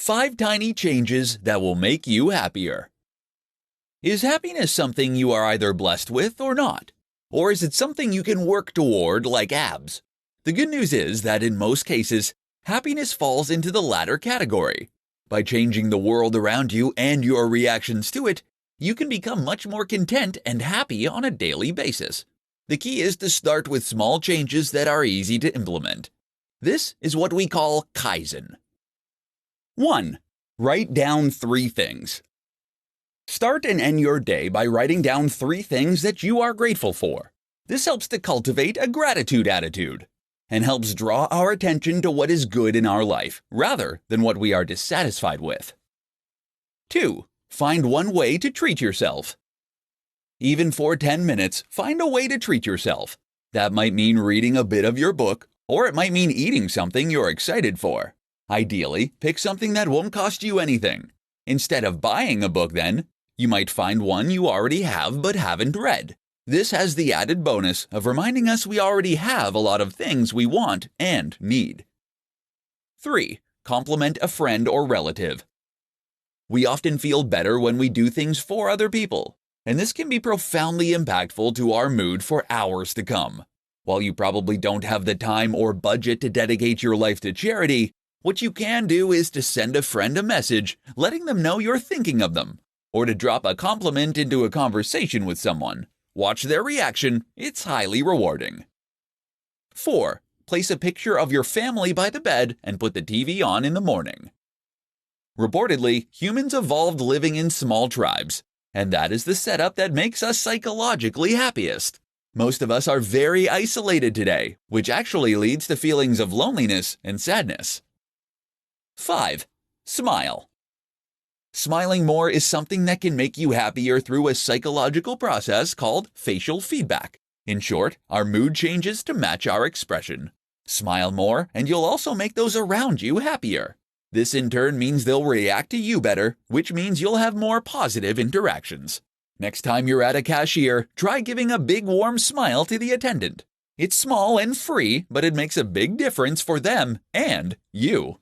5 tiny changes that will make you happier. Is happiness something you are either blessed with or not? Or is it something you can work toward like abs? The good news is that in most cases, happiness falls into the latter category. By changing the world around you and your reactions to it, you can become much more content and happy on a daily basis. The key is to start with small changes that are easy to implement. This is what we call Kaizen. 1. Write down 3 things. Start and end your day by writing down 3 things that you are grateful for. This helps to cultivate a gratitude attitude and helps draw our attention to what is good in our life rather than what we are dissatisfied with. 2. Find one way to treat yourself. Even for 10 minutes, find a way to treat yourself. That might mean reading a bit of your book, or it might mean eating something you're excited for. Ideally, pick something that won't cost you anything. Instead of buying a book then, you might find one you already have but haven't read. This has the added bonus of reminding us we already have a lot of things we want and need. 3. Compliment a friend or relative. We often feel better when we do things for other people, and this can be profoundly impactful to our mood for hours to come. While you probably don't have the time or budget to dedicate your life to charity, what you can do is to send a friend a message letting them know you're thinking of them, or to drop a compliment into a conversation with someone. Watch their reaction, it's highly rewarding. 4. Place a picture of your family by the bed and put the TV on in the morning. Reportedly, humans evolved living in small tribes, and that is the setup that makes us psychologically happiest. Most of us are very isolated today, which actually leads to feelings of loneliness and sadness. 5. Smile. Smiling more is something that can make you happier through a psychological process called facial feedback. In short, our mood changes to match our expression. Smile more, and you'll also make those around you happier. This in turn means they'll react to you better, which means you'll have more positive interactions. Next time you're at a cashier, try giving a big warm smile to the attendant. It's small and free, but it makes a big difference for them and you.